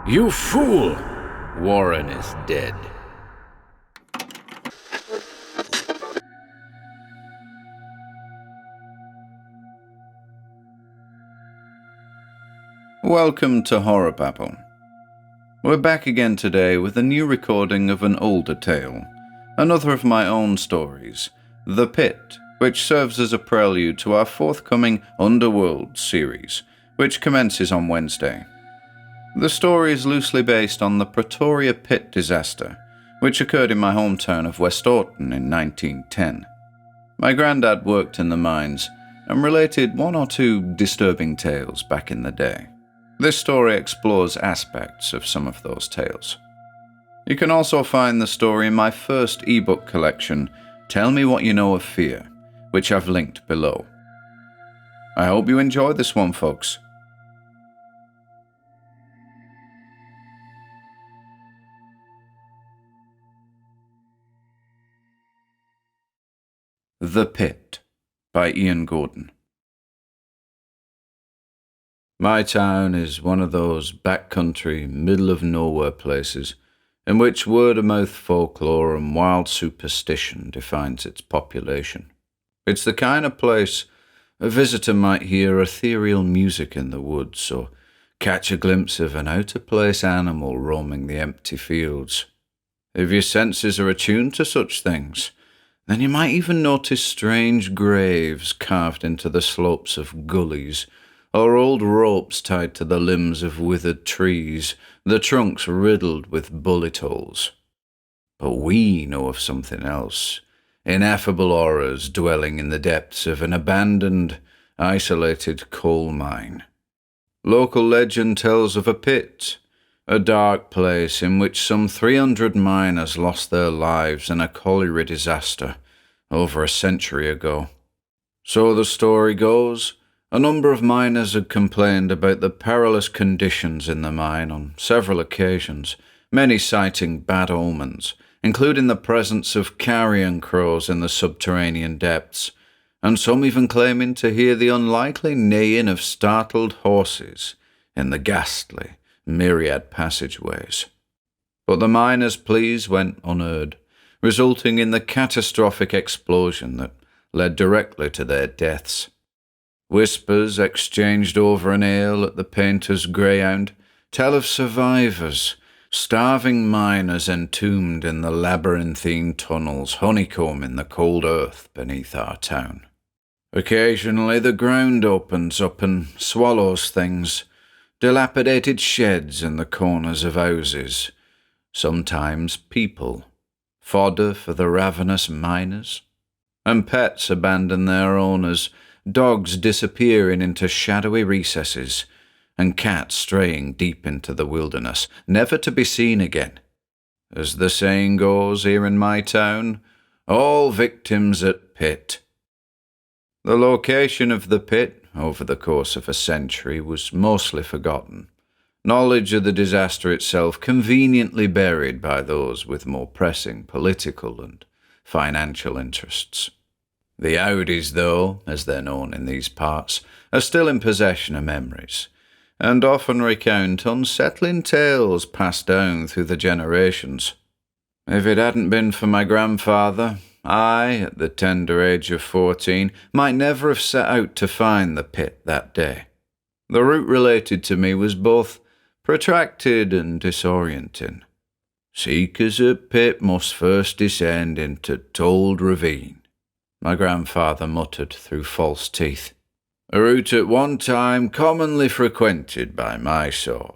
You fool! Warren is dead. Welcome to HorrorBabble. We're back again today with a new recording of an older tale, another of my own stories, The Pit, which serves as a prelude to our forthcoming Underworld series, which commences on Wednesday. The story is loosely based on the Pretoria Pit disaster, which occurred in my hometown of West Orton in 1910. My granddad worked in the mines and related one or two disturbing tales back in the day. This story explores aspects of some of those tales. You can also find the story in my first ebook collection, Tell Me What You Know of Fear, which I've linked below. I hope you enjoy this one, folks. The Pit by Ian Gordon. My town is one of those backcountry, middle-of-nowhere places in which word-of-mouth folklore and wild superstition defines its population. It's the kind of place a visitor might hear ethereal music in the woods or catch a glimpse of an out-of-place animal roaming the empty fields. If your senses are attuned to such things, then you might even notice strange graves carved into the slopes of gullies, or old ropes tied to the limbs of withered trees, the trunks riddled with bullet holes. But we know of something else, ineffable horrors dwelling in the depths of an abandoned, isolated coal mine. Local legend tells of a pit, a dark place in which some 300 miners lost their lives in a colliery disaster over a century ago. So the story goes, a number of miners had complained about the perilous conditions in the mine on several occasions, many citing bad omens, including the presence of carrion crows in the subterranean depths, and some even claiming to hear the unlikely neighing of startled horses in the ghastly, myriad passageways. But the miners' pleas went unheard, resulting in the catastrophic explosion that led directly to their deaths. Whispers exchanged over an ale at the Painter's Greyhound tell of survivors, starving miners entombed in the labyrinthine tunnels honeycombing the cold earth beneath our town. Occasionally the ground opens up and swallows things, dilapidated sheds in the corners of houses, sometimes people, fodder for the ravenous miners, and pets abandon their owners, dogs disappearing into shadowy recesses, and cats straying deep into the wilderness, never to be seen again. As the saying goes here in my town, all victims at pit. The location of the pit, over the course of a century, was mostly forgotten. Knowledge of the disaster itself conveniently buried by those with more pressing political and financial interests. The Audis, though, as they're known in these parts, are still in possession of memories, and often recount unsettling tales passed down through the generations. If it hadn't been for my grandfather, I, at the tender age of 14, might never have set out to find the pit that day. The route related to me was both protracted and disorienting. Seekers at pit must first descend into Told Ravine, my grandfather muttered through false teeth. A route at one time commonly frequented by my sort.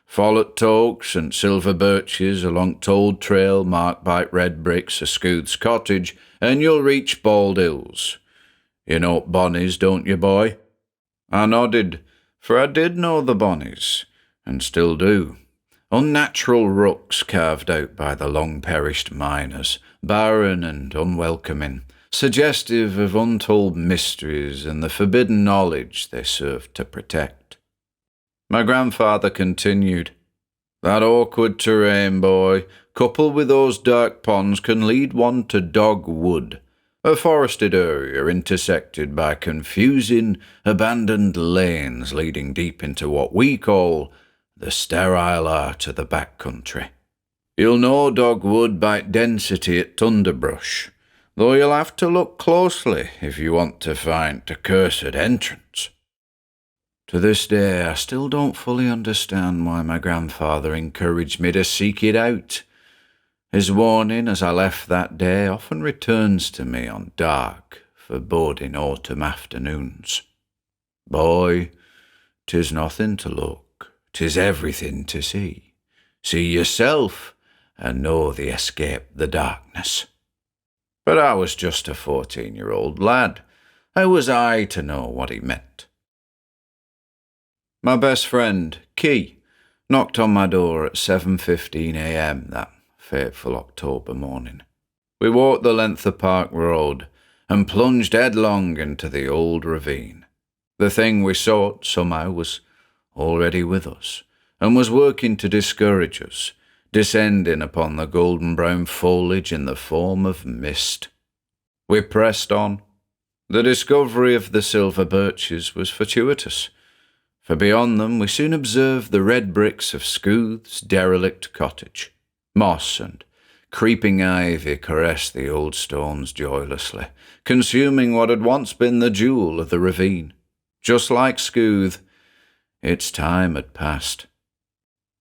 Follett oaks and silver birches along Told Trail marked by red bricks a Scooth's cottage, and you'll reach Bald Hills. You know Bonnies, don't you, boy? I nodded, for I did know the Bonnies, and still do. Unnatural rooks carved out by the long-perished miners, barren and unwelcoming, suggestive of untold mysteries and the forbidden knowledge they served to protect. My grandfather continued, That awkward terrain, boy, coupled with those dark ponds, can lead one to Dog Wood, a forested area intersected by confusing, abandoned lanes leading deep into what we call the sterile art of the back country. You'll know dogwood by density at underbrush, though you'll have to look closely if you want to find the cursed entrance. To this day, I still don't fully understand why my grandfather encouraged me to seek it out. His warning as I left that day often returns to me on dark, foreboding autumn afternoons. Boy, 'tis nothing to look, 'tis everything to see. See yourself, and know the escape the darkness. But I was just a 14-year-old lad. How was I to know what he meant? My best friend, Key, knocked on my door at 7:15 a.m. that fateful October morning. We walked the length of Park Road and plunged headlong into the old ravine. The thing we sought somehow was already with us, and was working to discourage us, descending upon the golden-brown foliage in the form of mist. We pressed on. The discovery of the silver birches was fortuitous, for beyond them we soon observed the red bricks of Scooth's derelict cottage. Moss and creeping ivy caressed the old stones joylessly, consuming what had once been the jewel of the ravine. Just like Scooth, its time had passed.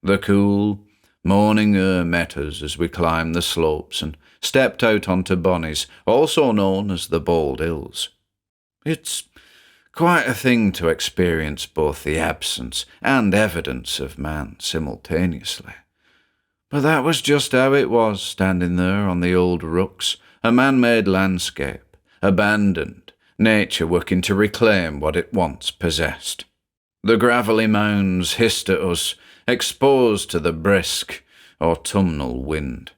The cool, morning air met us as we climbed the slopes and stepped out onto Bonny's, also known as the Bald Hills. It's quite a thing to experience both the absence and evidence of man simultaneously. But that was just how it was, standing there on the old rooks, a man-made landscape, abandoned, nature working to reclaim what it once possessed. The gravelly mounds hissed at us, exposed to the brisk, autumnal wind.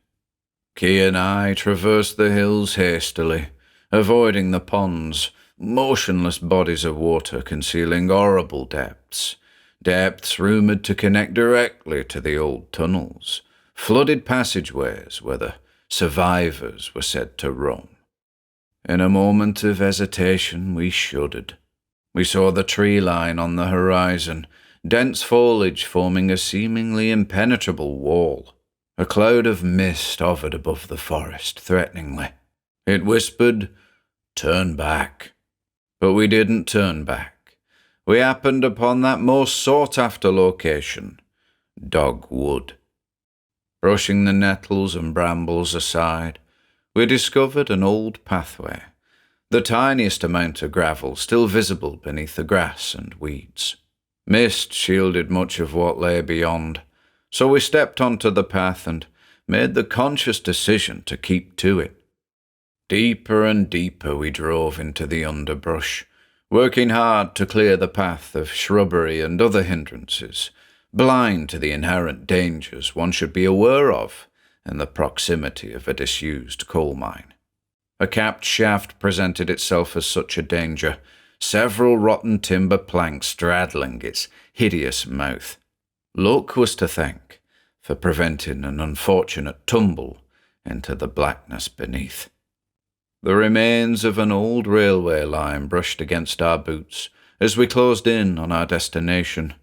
Key and I traversed the hills hastily, avoiding the ponds, motionless bodies of water concealing horrible depths rumoured to connect directly to the old tunnels, flooded passageways where the survivors were said to roam. In a moment of hesitation, we shuddered. We saw the tree line on the horizon, dense foliage forming a seemingly impenetrable wall. A cloud of mist hovered above the forest, threateningly. It whispered, "Turn back." But we didn't turn back. We happened upon that most sought-after location, Dogwood. Brushing the nettles and brambles aside, we discovered an old pathway, the tiniest amount of gravel still visible beneath the grass and weeds. Mist shielded much of what lay beyond, so we stepped onto the path and made the conscious decision to keep to it. Deeper and deeper we drove into the underbrush, working hard to clear the path of shrubbery and other hindrances, blind to the inherent dangers one should be aware of in the proximity of a disused coal mine. A capped shaft presented itself as such a danger, several rotten timber planks straddling its hideous mouth. Luck was to thank for preventing an unfortunate tumble into the blackness beneath. The remains of an old railway line brushed against our boots as we closed in on our destination,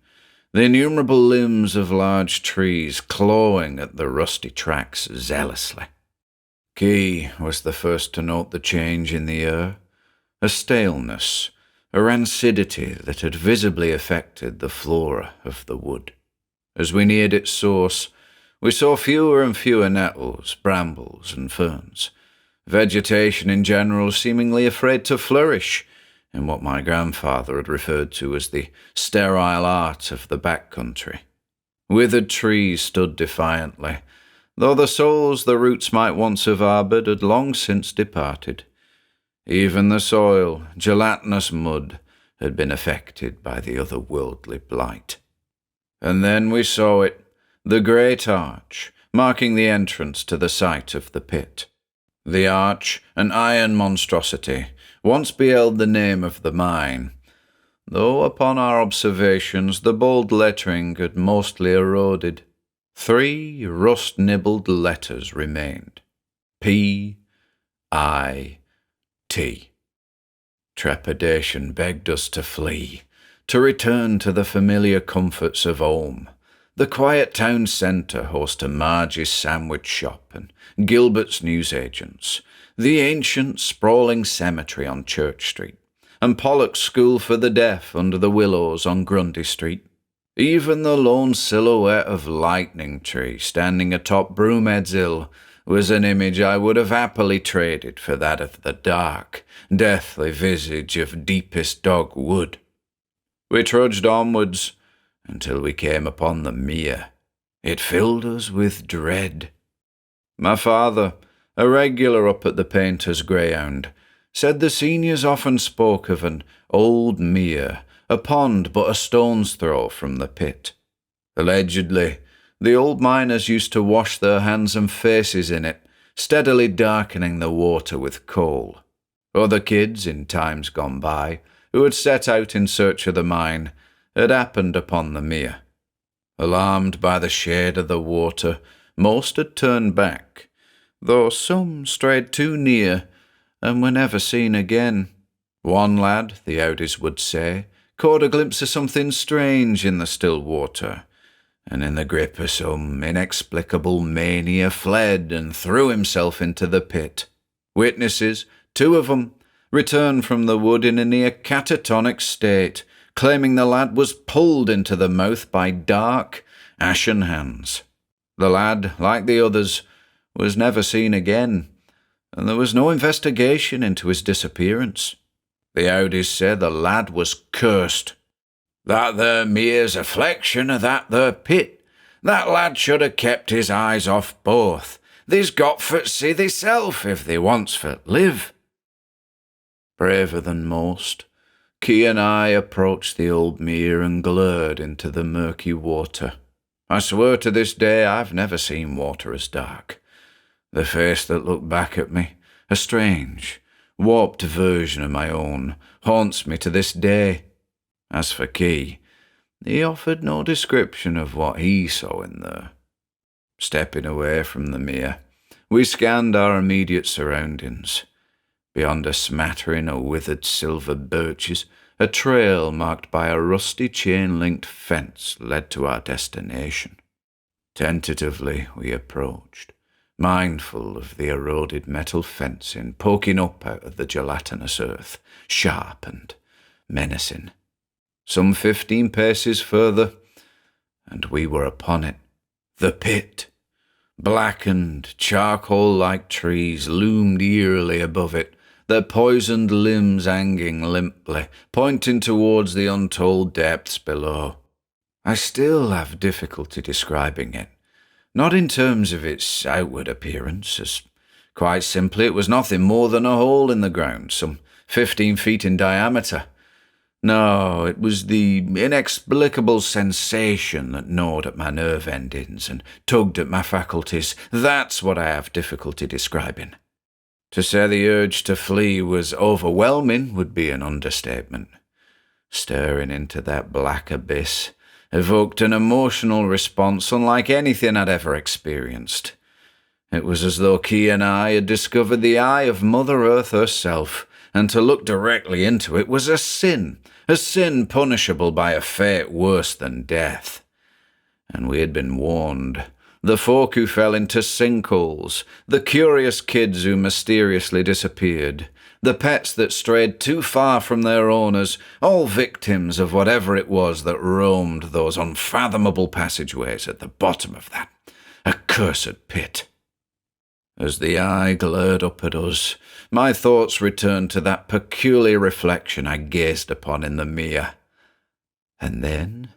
the innumerable limbs of large trees clawing at the rusty tracks zealously. Key was the first to note the change in the air, a staleness, a rancidity that had visibly affected the flora of the wood. As we neared its source, we saw fewer and fewer nettles, brambles, and ferns, vegetation in general seemingly afraid to flourish in what my grandfather had referred to as the sterile art of the back country. Withered trees stood defiantly, though the souls the roots might once have harboured had long since departed. Even the soil, gelatinous mud, had been affected by the otherworldly blight. And then we saw it, the great arch, marking the entrance to the site of the pit. The arch, an iron monstrosity, once beheld the name of the mine, though upon our observations the bold lettering had mostly eroded. 3 rust-nibbled letters remained. P-I-T. Trepidation begged us to flee, to return to the familiar comforts of home, The quiet town centre host to Margie's sandwich shop and Gilbert's newsagents, the ancient sprawling cemetery on Church Street, and Pollock's School for the Deaf under the willows on Grundy Street. Even the lone silhouette of Lightning Tree standing atop Broomhead's Hill was an image I would have happily traded for that of the dark, deathly visage of Deepest Dog Wood. We trudged onwards until we came upon the mere. It filled us with dread. My father, a regular up at the Painter's Greyhound, said the seniors often spoke of an old mere, a pond but a stone's throw from the pit. Allegedly, the old miners used to wash their hands and faces in it, steadily darkening the water with coal. Other kids, in times gone by, who had set out in search of the mine, had happened upon the mere. Alarmed by the shade of the water, most had turned back, though some strayed too near and were never seen again. One lad, the Audis would say, caught a glimpse of something strange in the still water, and in the grip of some inexplicable mania fled and threw himself into the pit. Witnesses, 2 of them, returned from the wood in a near catatonic state, claiming the lad was pulled into the mouth by dark, ashen hands. The lad, like the others, was never seen again, and there was no investigation into his disappearance. The Audis said the lad was cursed. That there mere's a flexion of that there pit. That lad should have kept his eyes off both. They's got for to see thyself if they wants for to live. Braver than most, Key and I approached the old mere and glared into the murky water. I swear to this day I've never seen water as dark. The face that looked back at me, a strange, warped version of my own, haunts me to this day. As for Key, he offered no description of what he saw in there. Stepping away from the mere, we scanned our immediate surroundings. Beyond a smattering of withered silver birches, a trail marked by a rusty chain-linked fence led to our destination. Tentatively we approached, mindful of the eroded metal fencing poking up out of the gelatinous earth, sharp and menacing. Some 15 paces further, and we were upon it. The pit. Blackened, charcoal-like trees loomed eerily above it, their poisoned limbs hanging limply, pointing towards the untold depths below. I still have difficulty describing it, not in terms of its outward appearance, as quite simply it was nothing more than a hole in the ground, some 15 feet in diameter. No, it was the inexplicable sensation that gnawed at my nerve endings and tugged at my faculties. That's what I have difficulty describing. To say the urge to flee was overwhelming would be an understatement. Staring into that black abyss evoked an emotional response unlike anything I'd ever experienced. It was as though Key and I had discovered the eye of Mother Earth herself, and to look directly into it was a sin punishable by a fate worse than death. And we had been warned. The folk who fell into sinkholes, the curious kids who mysteriously disappeared, the pets that strayed too far from their owners, all victims of whatever it was that roamed those unfathomable passageways at the bottom of that accursed pit. As the eye glared up at us, my thoughts returned to that peculiar reflection I gazed upon in the mere. And then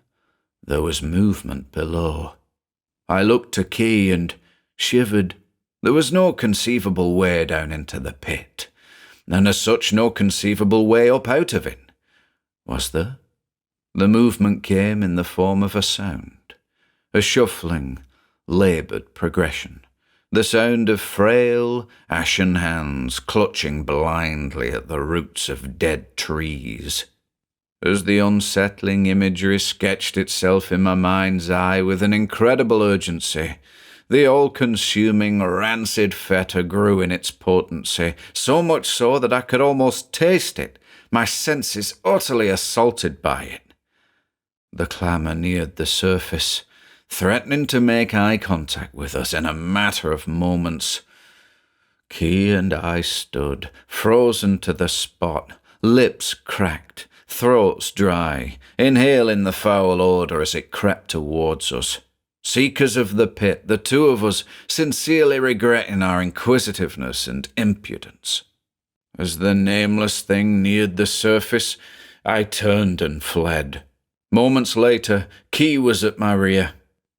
there was movement below. I looked to Key and shivered. There was no conceivable way down into the pit, and as such no conceivable way up out of it. Was there? The movement came in the form of a sound, a shuffling, laboured progression. The sound of frail, ashen hands clutching blindly at the roots of dead trees. As the unsettling imagery sketched itself in my mind's eye with an incredible urgency, the all-consuming, rancid feta grew in its potency, so much so that I could almost taste it, my senses utterly assaulted by it. The clamour neared the surface. threatening to make eye contact with us in a matter of moments. Key and I stood, frozen to the spot, lips cracked, throats dry, inhaling the foul odour as it crept towards us. Seekers of the pit, the two of us sincerely regretting our inquisitiveness and impudence. As the nameless thing neared the surface, I turned and fled. Moments later, Key was at my rear.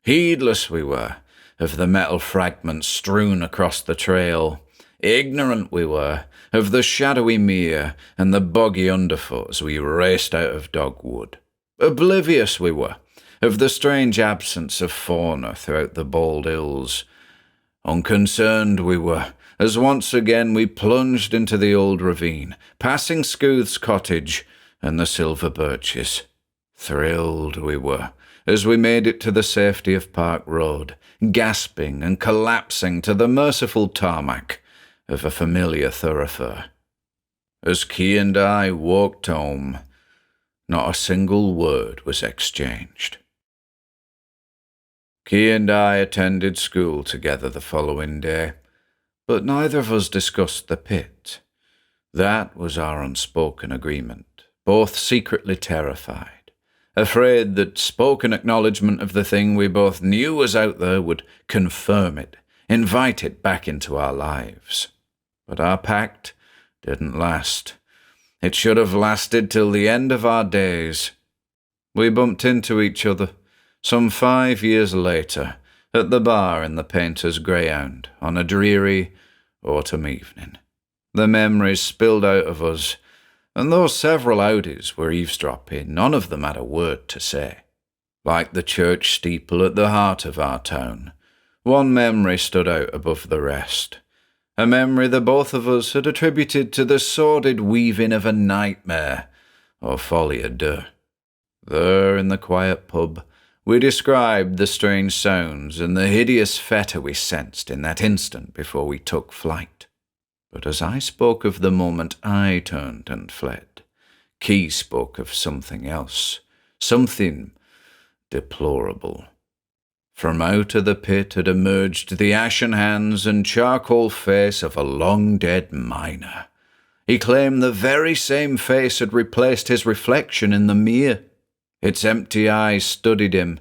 Heedless we were of the metal fragments strewn across the trail. Ignorant we were of the shadowy mere and the boggy underfoot as we raced out of Dogwood. Oblivious we were of the strange absence of fauna throughout the bold hills. Unconcerned we were as once again we plunged into the old ravine, passing Scooth's cottage and the silver birches. Thrilled we were as we made it to the safety of Park Road, gasping and collapsing to the merciful tarmac of a familiar thoroughfare. As Key and I walked home, not a single word was exchanged. Key and I attended school together the following day, but neither of us discussed the pit. That was our unspoken agreement, both secretly terrified, afraid that spoken acknowledgement of the thing we both knew was out there would confirm it, invite it back into our lives. But our pact didn't last. It should have lasted till the end of our days. We bumped into each other some 5 years later at the bar in the Painter's Greyhound on a dreary autumn evening. The memories spilled out of us, and though several Audis were eavesdropping, none of them had a word to say. Like the church steeple at the heart of our town, one memory stood out above the rest. A memory the both of us had attributed to the sordid weaving of a nightmare or folie à deux. There in the quiet pub, we described the strange sounds and the hideous fetor we sensed in that instant before we took flight. But as I spoke of the moment I turned and fled, Key spoke of something else, something deplorable. From out of the pit had emerged the ashen hands and charcoal face of a long-dead miner. He claimed the very same face had replaced his reflection in the mirror. Its empty eyes studied him,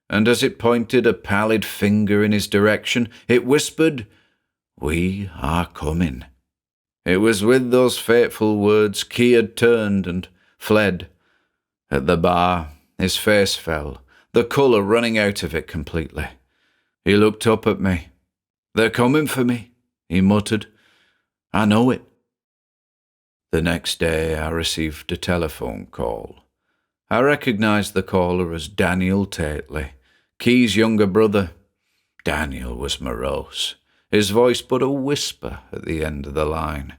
and as it pointed a pallid finger in his direction, it whispered, "We are coming." It was with those fateful words Key had turned and fled. At the bar, his face fell, the colour running out of it completely. He looked up at me. "They're coming for me," he muttered. "I know it." The next day I received a telephone call. I recognised the caller as Daniel Tately, Key's younger brother. Daniel was morose, his voice but a whisper at the end of the line.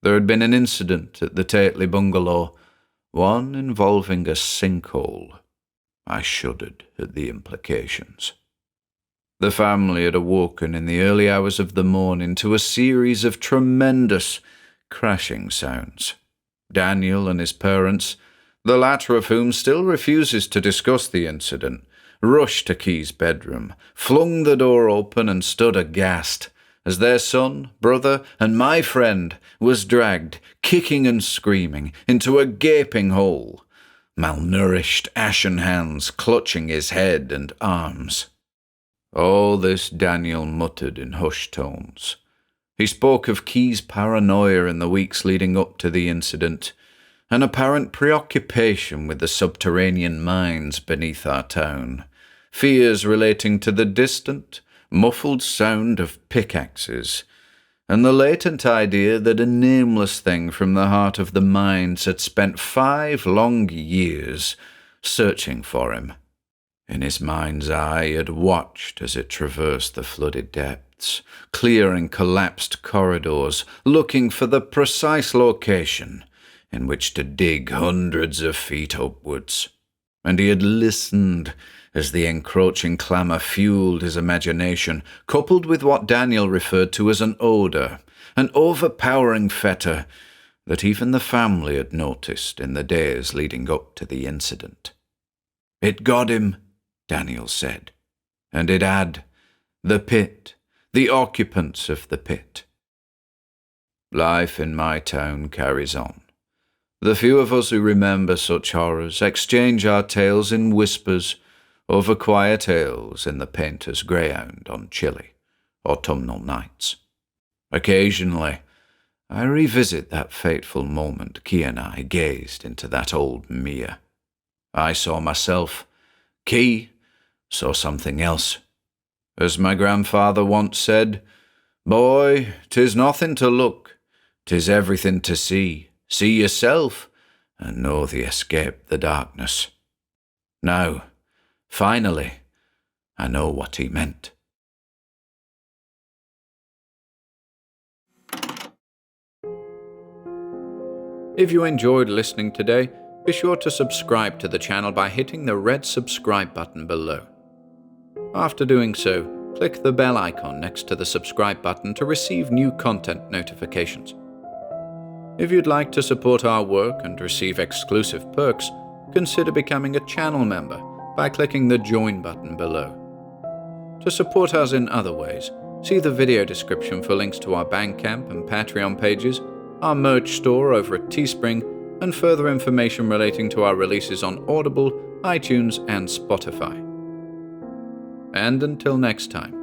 There had been an incident at the Tately bungalow, one involving a sinkhole. I shuddered at the implications. The family had awoken in the early hours of the morning to a series of tremendous crashing sounds. Daniel and his parents, the latter of whom still refuses to discuss the incident, rushed to Key's bedroom, flung the door open and stood aghast as their son, brother, and my friend was dragged, kicking and screaming, into a gaping hole, malnourished, ashen hands clutching his head and arms. All this Daniel muttered in hushed tones. He spoke of Key's paranoia in the weeks leading up to the incident, an apparent preoccupation with the subterranean mines beneath our town, fears relating to the distant, muffled sound of pickaxes, and the latent idea that a nameless thing from the heart of the mines had spent 5 long years searching for him. In his mind's eye he had watched as it traversed the flooded depths, clearing collapsed corridors, looking for the precise location in which to dig hundreds of feet upwards. And he had listened as the encroaching clamour fueled his imagination, coupled with what Daniel referred to as an odour, an overpowering fetor that even the family had noticed in the days leading up to the incident. "It got him," Daniel said. and it had the pit, the occupants of the pit. Life in my town carries on. The few of us who remember such horrors exchange our tales in whispers over quiet ales in the painter's greyhound on chilly autumnal nights. Occasionally, I revisit that fateful moment Key and I gazed into that old mere. I saw myself. Key saw something else. As my grandfather once said, "Boy, 'tis nothing to look, 'tis everything to see. See yourself, and know the escape the darkness." Now, finally, I know what he meant. If you enjoyed listening today, be sure to subscribe to the channel by hitting the red subscribe button below. After doing so, click the bell icon next to the subscribe button to receive new content notifications. If you'd like to support our work and receive exclusive perks, consider becoming a channel member by clicking the join button below. To support us in other ways, see the video description for links to our Bandcamp and Patreon pages, our merch store over at Teespring, and further information relating to our releases on Audible, iTunes, and Spotify. And until next time,